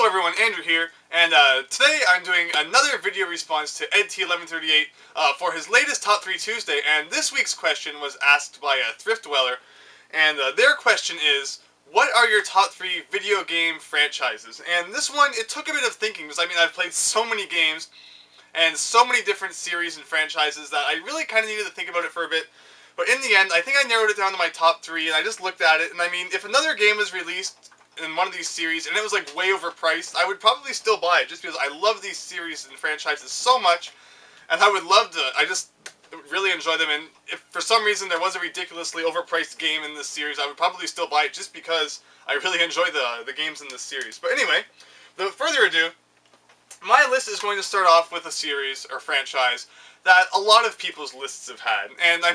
everyone, Andrew here, and today I'm doing another video response to edt1138 for his latest Top 3 Tuesday, and this week's question was asked by a thriftdweller, and their question is, what are your top 3 video game franchises? And this one, it took a bit of thinking, because I've played so many games, and so many different series and franchises that I really kind of needed to think about it for a bit. But in the end, I think I narrowed it down to my top 3, and I just looked at it, and if another game was released in one of these series, and it was like way overpriced, I would probably still buy it, just because I love these series and franchises so much, and I would love to, I just really enjoy them, and if for some reason there was a ridiculously overpriced game in this series, I would probably still buy it, just because I really enjoy the games in this series. But anyway, without further ado, my list is going to start off with a series, or franchise, that a lot of people's lists have had, and I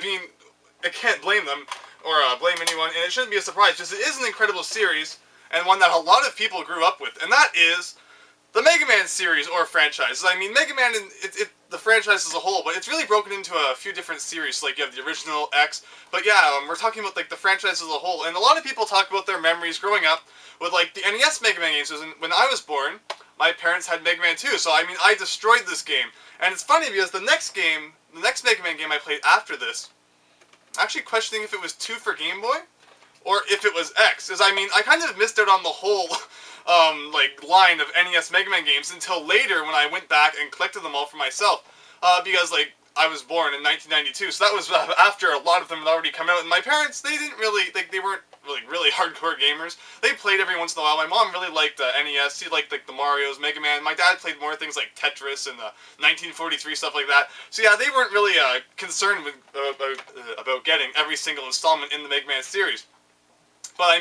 can't blame them, or blame anyone, and it shouldn't be a surprise, because it is an incredible series, and one that a lot of people grew up with, and that is the Mega Man series or franchise. Mega Man, the franchise as a whole, but it's really broken into a few different series. Like, you have the original X, but yeah, we're talking about like the franchise as a whole, and a lot of people talk about their memories growing up with like the NES Mega Man games. When I was born, my parents had Mega Man 2, so I destroyed this game. And it's funny because the next Mega Man game I played after this, I'm actually questioning if it was 2 for Game Boy, or if it was X, because I kind of missed out on the whole, line of NES Mega Man games until later when I went back and collected them all for myself, because, I was born in 1992, so that was after a lot of them had already come out, and my parents, they didn't really, they weren't really hardcore gamers. They played every once in a while. My mom really liked NES, she liked, the Marios, Mega Man. My dad played more things like Tetris and 1943, stuff like that. So yeah, they weren't really concerned with, about getting every single installment in the Mega Man series. But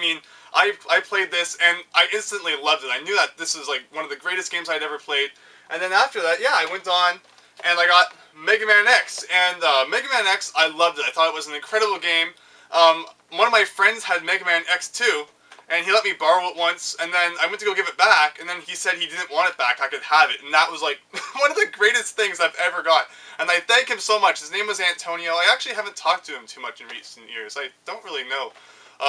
I played this, and I instantly loved it. I knew that this was, one of the greatest games I'd ever played. And then after that, yeah, I went on, and I got Mega Man X. And Mega Man X, I loved it. I thought it was an incredible game. One of my friends had Mega Man X2, and he let me borrow it once, and then I went to go give it back, and then he said he didn't want it back, I could have it, and that was, one of the greatest things I've ever got. And I thank him so much. His name was Antonio. I actually haven't talked to him too much in recent years. I don't really know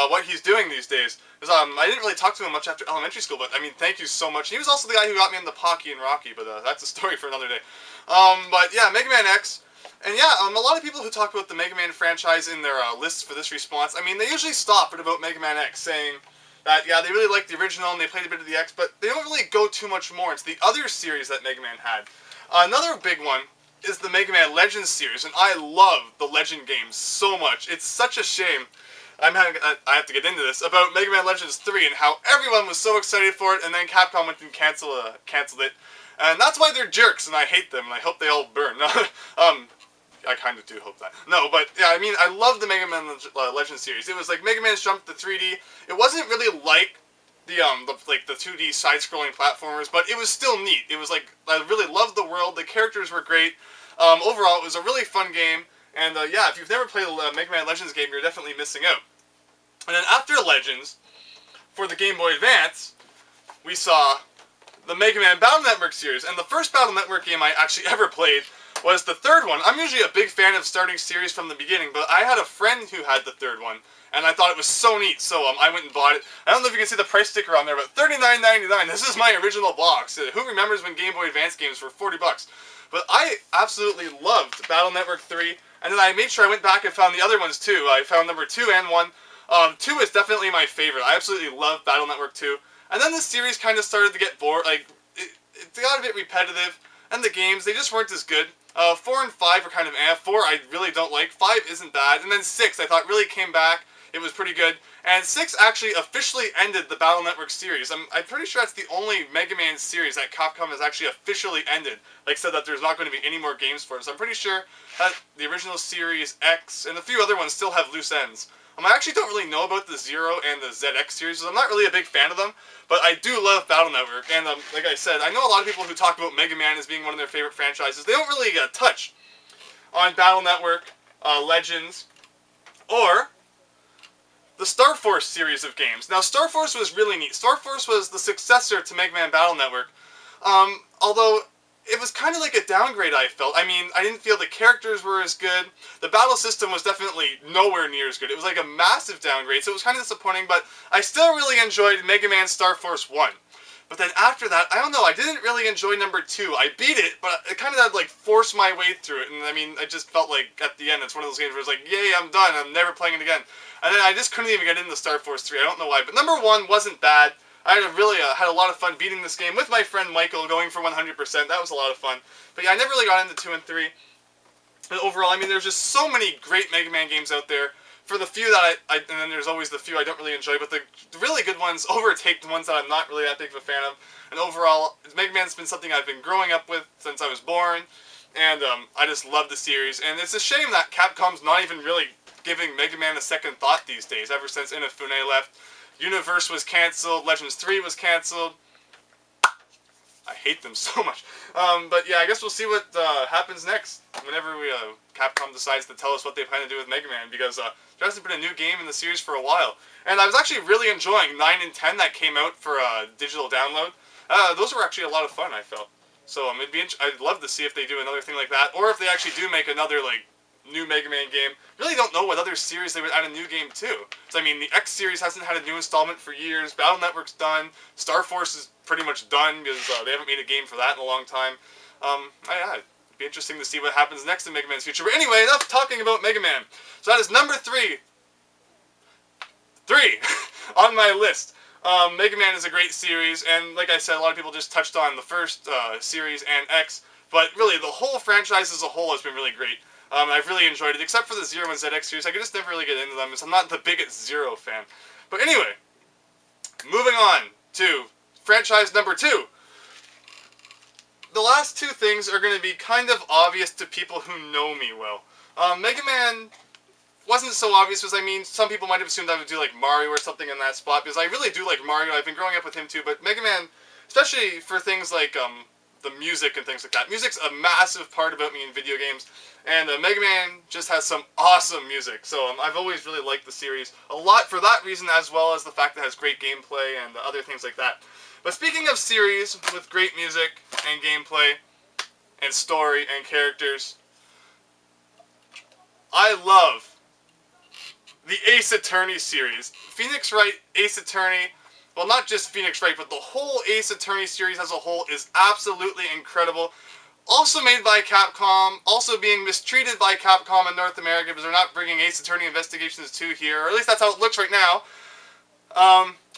what he's doing these days. Because I didn't really talk to him much after elementary school, but thank you so much. He was also the guy who got me into Pocky and Rocky, but that's a story for another day. But yeah, Mega Man X, and yeah, a lot of people who talk about the Mega Man franchise in their lists for this response, they usually stop at about Mega Man X, saying that, yeah, they really liked the original and they played a bit of the X, but they don't really go too much more into the other series that Mega Man had. Another big one is the Mega Man Legends series, and I love the Legend games so much. It's such a shame I have to get into this, about Mega Man Legends 3 and how everyone was so excited for it, and then Capcom went and canceled it. And that's why they're jerks, and I hate them, and I hope they all burn. I kind of do hope that. No, but yeah, I love the Mega Man Legends series. It was like Mega Man's jump to 3D. It wasn't really like the 2D side-scrolling platformers, but it was still neat. It was I really loved the world. The characters were great. Overall, it was a really fun game. And yeah, if you've never played a Mega Man Legends game, you're definitely missing out. And then after Legends, for the Game Boy Advance, we saw the Mega Man Battle Network series. And the first Battle Network game I actually ever played was the third one. I'm usually a big fan of starting series from the beginning, but I had a friend who had the third one, and I thought it was so neat, so I went and bought it. I don't know if you can see the price sticker on there, but $39.99. This is my original box. Who remembers when Game Boy Advance games were 40 bucks? But I absolutely loved Battle Network 3, and then I made sure I went back and found the other ones too. I found number 2 and 1. 2 is definitely my favorite. I absolutely love Battle Network 2. And then the series kind of started to get bored. It got a bit repetitive, and the games, they just weren't as good. 4 and 5 are kind of 4 I really don't like. 5 isn't bad. And then 6 I thought really came back. It was pretty good. And 6 actually officially ended the Battle Network series. I'm pretty sure that's the only Mega Man series that Capcom has actually officially ended. Said that there's not going to be any more games for it. So I'm pretty sure that the original series, X, and a few other ones still have loose ends. I actually don't really know about the Zero and the ZX series, so I'm not really a big fan of them, but I do love Battle Network, and like I said, I know a lot of people who talk about Mega Man as being one of their favorite franchises. They don't really touch on Battle Network, Legends, or the Star Force series of games. Now, Star Force was really neat. Star Force was the successor to Mega Man Battle Network, although it was kind of like a downgrade, I felt. I didn't feel the characters were as good. The battle system was definitely nowhere near as good. It was like a massive downgrade, so it was kind of disappointing, but I still really enjoyed Mega Man Star Force 1. But then after that, I don't know, I didn't really enjoy number 2. I beat it, but I kind of had to, like, force my way through it. And, I mean, I just felt like, at the end, it's one of those games where it's like, yay, I'm done. I'm never playing it again. And then I just couldn't even get into Star Force 3. I don't know why. But number 1 wasn't bad. I really had a lot of fun beating this game with my friend Michael, going for 100%. That was a lot of fun. But yeah, I never really got into 2 and 3. And overall, I mean, there's just so many great Mega Man games out there. For the few that and then there's always the few I don't really enjoy, but the really good ones overtake the ones that I'm not really that big of a fan of. And overall, Mega Man's been something I've been growing up with since I was born, and I just love the series. And it's a shame that Capcom's not even really giving Mega Man a second thought these days, ever since Inafune left. Universe was cancelled, Legends 3 was cancelled. I hate them so much. But yeah, I guess we'll see what happens next whenever Capcom decides to tell us what they plan to do with Mega Man, because there hasn't been a new game in the series for a while. And I was actually really enjoying 9 and 10 that came out for digital download. Those were actually a lot of fun, I felt. So I'd love to see if they do another thing like that, or if they actually do make another new Mega Man game. Really don't know what other series they would add a new game to. So I mean, the X series hasn't had a new installment for years. Battle Network's done. Star Force is pretty much done because they haven't made a game for that in a long time. Yeah, it'd be interesting to see what happens next in Mega Man's future. But anyway, enough talking about Mega Man. So that is number 3 on my list. Mega Man is a great series, and like I said, a lot of people just touched on the first series and X, but really the whole franchise as a whole has been really great. I've really enjoyed it, except for the Zero and ZX series. I could just never really get into them, because I'm not the biggest Zero fan. But anyway, moving on to franchise number 2. The last 2 things are going to be kind of obvious to people who know me well. Mega Man wasn't so obvious, because I mean, some people might have assumed I would do like Mario or something in that spot, because I really do like Mario. I've been growing up with him too, but Mega Man, especially for things like the music and things like that. Music's a massive part about me in video games, and Mega Man just has some awesome music. So I've always really liked the series a lot for that reason, as well as the fact that it has great gameplay and other things like that. But speaking of series with great music and gameplay and story and characters, I love the Ace Attorney series. Phoenix Wright, Ace Attorney, well, not just Phoenix Wright, but the whole Ace Attorney series as a whole is absolutely incredible. Also made by Capcom, also being mistreated by Capcom in North America, because they're not bringing Ace Attorney Investigations 2 here, or at least that's how it looks right now.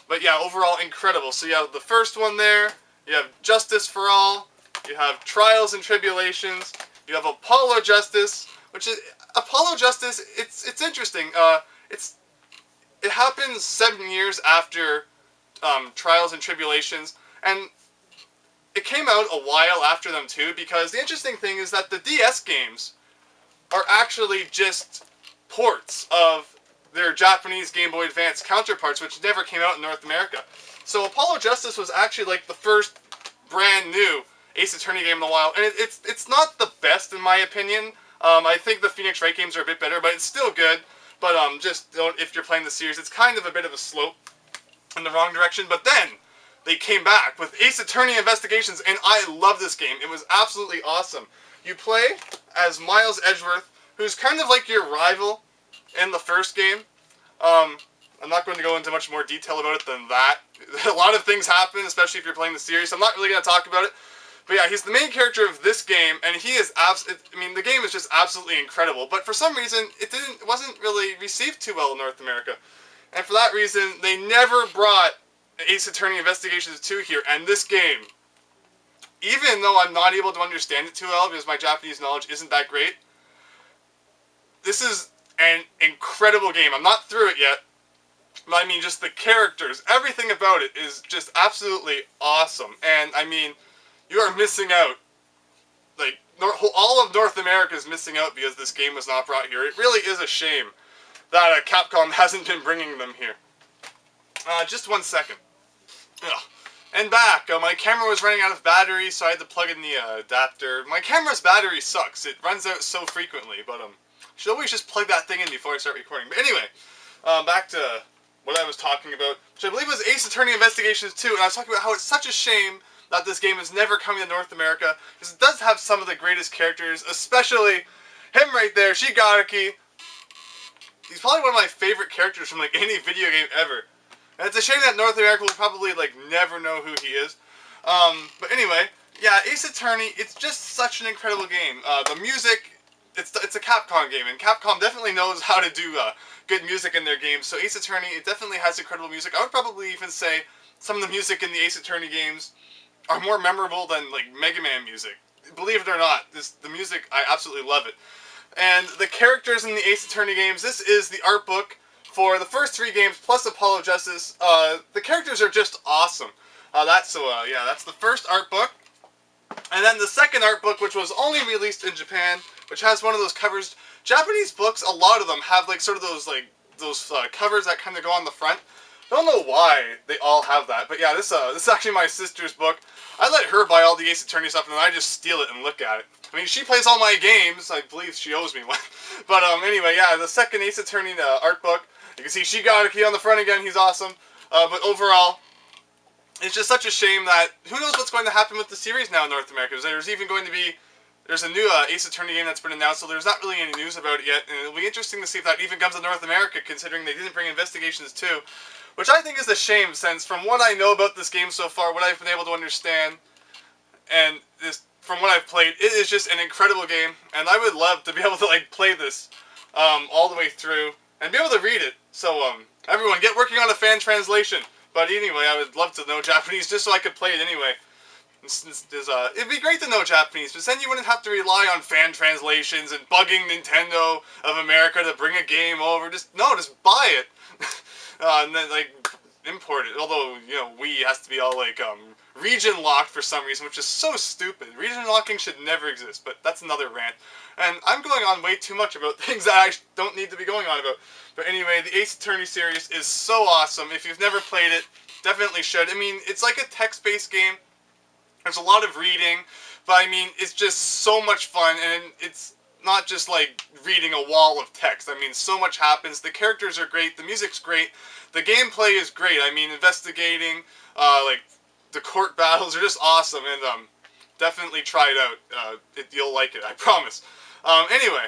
But yeah, overall incredible. So you have the first one there, you have Justice for All, you have Trials and Tribulations, you have Apollo Justice, which is, Apollo Justice, it's interesting. It happens 7 years after Trials and Tribulations, and it came out a while after them too, because the interesting thing is that the DS games are actually just ports of their Japanese Game Boy Advance counterparts, which never came out in North America. So Apollo Justice was actually like the first brand new Ace Attorney game in a while, and it's not the best in my opinion. I think the Phoenix Wright games are a bit better, but it's still good. But just if you're playing the series, it's kind of a bit of a slope in the wrong direction. But then they came back with Ace Attorney Investigations, and I love this game. It was absolutely awesome. You play as Miles Edgeworth, who's kind of like your rival in the first game. I'm not going to go into much more detail about it than that. A lot of things happen, especially if you're playing the series. I'm not really going to talk about it. But yeah, he's the main character of this game, and he is the game is just absolutely incredible. But for some reason, it wasn't really received too well in North America. And for that reason, they never brought Ace Attorney Investigations 2 here. And this game, even though I'm not able to understand it too well because my Japanese knowledge isn't that great, this is an incredible game. I'm not through it yet, but I mean, just the characters, everything about it is just absolutely awesome. And I mean, you are missing out. Like, all of North America is missing out because this game was not brought here. It really is a shame that Capcom hasn't been bringing them here. Just 1 second. Ugh. And back. My camera was running out of battery, so I had to plug in the adapter. My camera's battery sucks. It runs out so frequently, but should always just plug that thing in before I start recording. But anyway, back to what I was talking about, which I believe was Ace Attorney Investigations 2, and I was talking about how it's such a shame that this game is never coming to North America, because it does have some of the greatest characters, especially him right there, Shigaraki. He's probably one of my favorite characters from like any video game ever. And it's a shame that North America will probably like never know who he is. But anyway, yeah, Ace Attorney, it's just such an incredible game. The music, it's a Capcom game, and Capcom definitely knows how to do good music in their games. So Ace Attorney, it definitely has incredible music. I would probably even say some of the music in the Ace Attorney games are more memorable than like Mega Man music. Believe it or not, the music, I absolutely love it. And the characters in the Ace Attorney games, this is the art book for the first 3 games plus Apollo Justice. The characters are just awesome. That's the first art book. And then the second art book, which was only released in Japan, which has one of those covers. Japanese books, a lot of them have like sort of those covers that kind of go on the front. I don't know why they all have that, but yeah, this is actually my sister's book. I let her buy all the Ace Attorney stuff, and then I just steal it and look at it. I mean, she plays all my games. I believe she owes me one. But anyway, yeah, the second Ace Attorney art book. You can see Shigaraki on the front again. He's awesome. But overall, it's just such a shame that who knows what's going to happen with the series now in North America. There's even going to be a new Ace Attorney game that's been announced, so there's not really any news about it yet. And it'll be interesting to see if that even comes to North America, considering they didn't bring Investigations 2. Which I think is a shame, since from what I know about this game so far, what I've been able to understand, and from what I've played, it is just an incredible game, and I would love to be able to like play this all the way through and be able to read it. So everyone, get working on a fan translation. But anyway, I would love to know Japanese just so I could play it anyway. It'd be great to know Japanese, but then you wouldn't have to rely on fan translations and bugging Nintendo of America to bring a game over. Just buy it. And then like import it. Although, you know, Wii has to be all like region locked for some reason, which is so stupid. Region locking should never exist, but that's another rant. And I'm going on way too much about things that I don't need to be going on about. But anyway, the Ace Attorney series is so awesome. If you've never played it, definitely should. I mean, it's like a text-based game. There's a lot of reading, but I mean, it's just so much fun, and it's not just like reading a wall of text. I mean, so much happens. The characters are great. The music's great. The gameplay is great. I mean, investigating, like the court battles are just awesome, and definitely try it out. You'll like it, I promise. Anyway,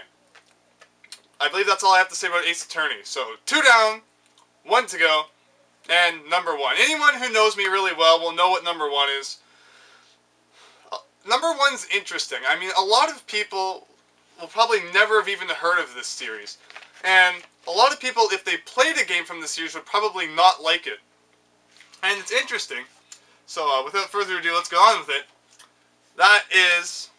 I believe that's all I have to say about Ace Attorney. So 2 down, 1 to go, and number 1. Anyone who knows me really well will know what number 1 is. Number 1's interesting. I mean, a lot of people will probably never have even heard of this series. And a lot of people, if they played a game from the series, would probably not like it. And it's interesting. So without further ado, let's go on with it. That is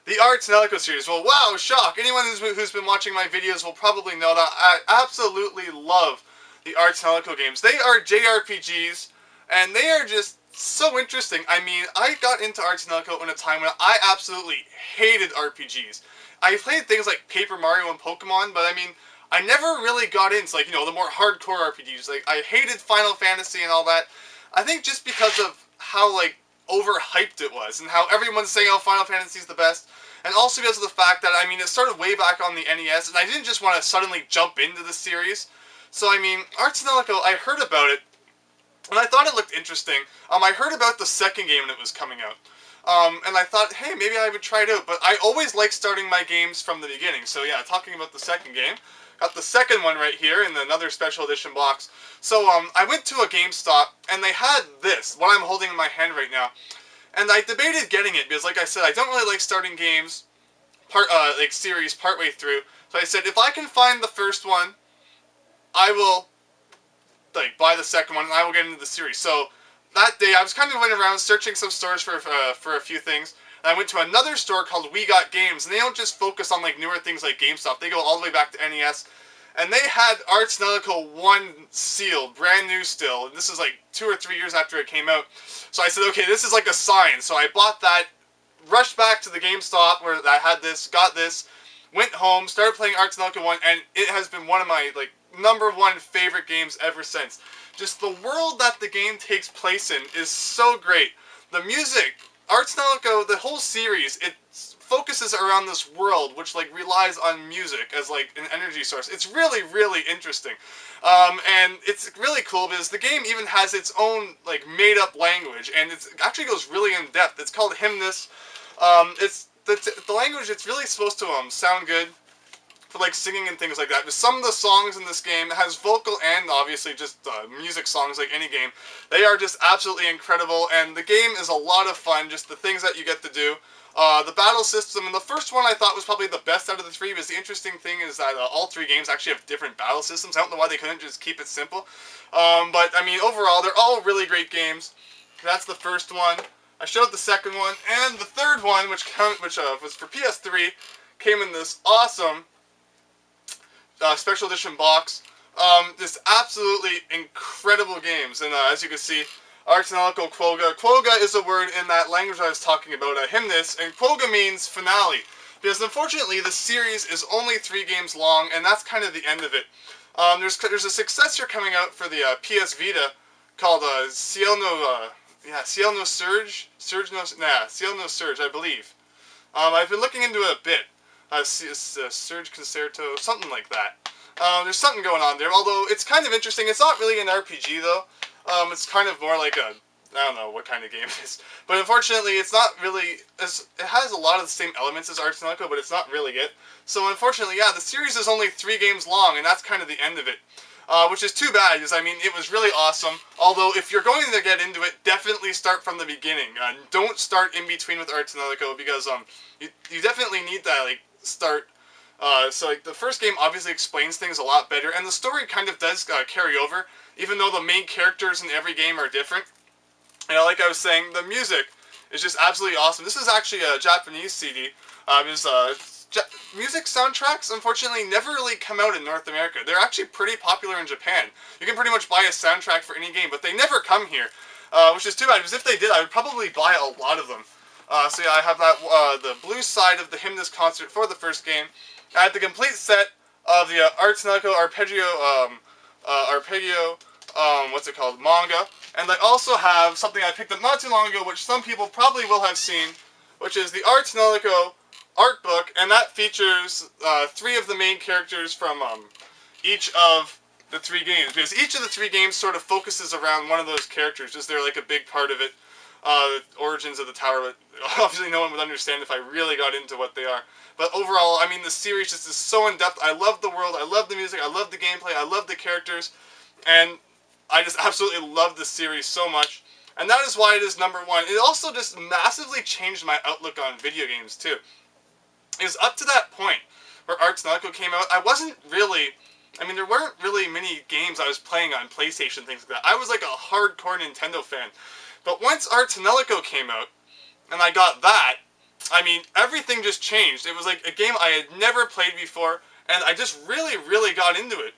the Arts Nelico series. Well, wow, shock. Anyone who's been watching my videos will probably know that I absolutely love the Arts Nelico games. They are JRPGs, and they are just so interesting. I mean, I got into Arts Nelico in a time when I absolutely hated RPGs. I played things like Paper Mario and Pokemon, but I mean, I never really got into, like, you know, the more hardcore RPGs. Like, I hated Final Fantasy and all that. I think just because of how, like, overhyped it was, and how everyone's saying, oh, Final Fantasy's the best. And also because of the fact that, I mean, it started way back on the NES, and I didn't just want to suddenly jump into the series. So, I mean, Arts Nelico, I heard about it, and I thought it looked interesting. I heard about the second game when it was coming out. And I thought, hey, maybe I would try it out. But I always like starting my games from the beginning. So yeah, talking about the second game. Got the second one right here in another special edition box. So I went to a GameStop, and they had this, what I'm holding in my hand right now. And I debated getting it, because like I said, I don't really like starting games, series partway through. So I said, if I can find the first one, I will buy the second one, and I will get into the series. So that day, I was kind of went around searching some stores for a few things. And I went to another store called We Got Games, and they don't just focus on like newer things like GameStop. They go all the way back to NES, and they had Arts Nelico 1 sealed, brand new still. And this is like 2 or 3 years after it came out. So I said, okay, this is like a sign. So I bought that, rushed back to the GameStop where I had this, got this, went home, started playing Arts Nelico 1, and it has been one of my like #1 favorite games ever since. Just the world that the game takes place in is so great. The music, Arts Nelico, the whole series, it focuses around this world which like relies on music as like an energy source. It's really, really interesting. And it's really cool because the game even has its own like made up language, and it actually goes really in depth. It's called Hymnus. It's the language, it's really supposed to sound good. for like singing and things like that. But some of the songs in this game has vocal and obviously just music songs like any game. They are just absolutely incredible, and the game is a lot of fun, just the things that you get to do. The battle system, and the first one I thought was probably the best out of the three, because the interesting thing is that all three games actually have different battle systems. I don't know why they couldn't just keep it simple. But, I mean, overall, they're all really great games. That's the first one. I showed the second one, and the third one, which was for PS3, came in this awesome special edition box. Just absolutely incredible games, and as you can see, Ars Nelico Quoga. Quoga is a word in that language I was talking about, hymnus, and Quoga means finale. Because unfortunately, the series is only 3 games long, and that's kind of the end of it. There's a successor coming out for the PS Vita called Ciel no Surge? Ciel no Surge, I believe. I've been looking into it a bit. Surge Concerto, something like that. There's something going on there, although it's kind of interesting. It's not really an RPG, though. It's kind of more like I don't know what kind of game it is. But unfortunately, it's not really, it has a lot of the same elements as Ars Nelico, but it's not really it. So unfortunately, yeah, the series is only 3 games long, and that's kind of the end of it. Which is too bad, because, I mean, it was really awesome. Although, if you're going to get into it, definitely start from the beginning. Don't start in between with Ars Nelico, because you definitely need that, like, start. So, like, the first game obviously explains things a lot better, and the story kind of does carry over, even though the main characters in every game are different. And like I was saying, the music is just absolutely awesome. This is actually a Japanese CD. Music soundtracks, unfortunately, never really come out in North America. They're actually pretty popular in Japan. You can pretty much buy a soundtrack for any game, but they never come here, which is too bad, because if they did, I would probably buy a lot of them. So yeah, I have that the blue side of the Hymnus concert for the first game. I had the complete set of the Ars Nelico Arpeggio, what's it called, manga. And I also have something I picked up not too long ago, which some people probably will have seen, which is the Ars Nelico art book, and that features 3 of the main characters from each of the 3 games, because each of the 3 games sort of focuses around one of those characters, just they're like a big part of it. Origins of the Tower, but obviously no one would understand if I really got into what they are. But overall, I mean, the series just is so in-depth. I love the world, I love the music, I love the gameplay, I love the characters, and I just absolutely love the series so much. And that is why it is #1. It also just massively changed my outlook on video games, too. It was up to that point where Ars Nelico came out, I wasn't really, I mean, there weren't really many games I was playing on PlayStation, things like that. I was like a hardcore Nintendo fan. But once Ars Nelico came out, and I got that, I mean, everything just changed. It was like a game I had never played before, and I just really, really got into it.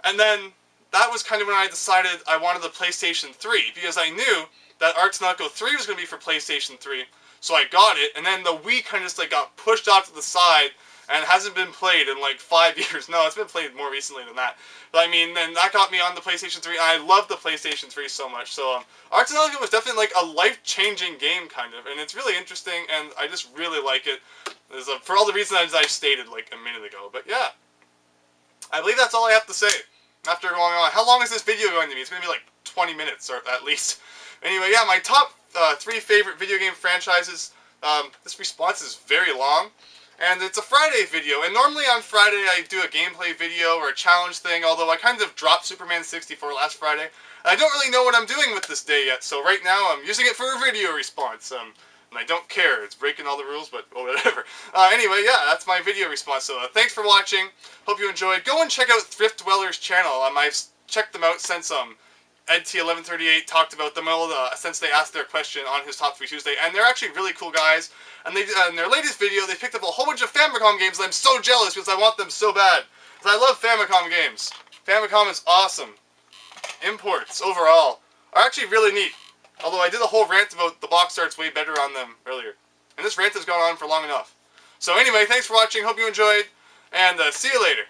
And then, that was kind of when I decided I wanted the PlayStation 3, because I knew that Ars Nelico 3 was going to be for PlayStation 3, so I got it, and then the Wii kind of just like got pushed off to the side, and hasn't been played in like 5 years. No, it's been played more recently than that. But I mean, then that got me on the PlayStation 3, and I love the PlayStation 3 so much. So Ars Nelico was definitely like a life-changing game, kind of, and it's really interesting, and I just really like it, for all the reasons I stated like a minute ago. But yeah, I believe that's all I have to say. After going on, how long is this video going to be? It's going to be like 20 minutes, or at least. Anyway, yeah, my top 3 favorite video game franchises. This response is very long, and it's a Friday video, and normally on Friday I do a gameplay video or a challenge thing, although I kind of dropped Superman 64 last Friday. I don't really know what I'm doing with this day yet, so right now I'm using it for a video response, and I don't care. It's breaking all the rules, but whatever. Anyway, yeah, that's my video response, so thanks for watching. Hope you enjoyed. Go and check out thriftdweller's channel. I've checked them out since edt1138 talked about them since they asked their question on his Top 3 Tuesday, and they're actually really cool guys. And they in their latest video, they picked up a whole bunch of Famicom games, and I'm so jealous because I want them so bad. Because I love Famicom games. Famicom is awesome. Imports, overall, are actually really neat. Although I did a whole rant about the box art's way better on them earlier. And this rant has gone on for long enough. So anyway, thanks for watching, hope you enjoyed, and see you later.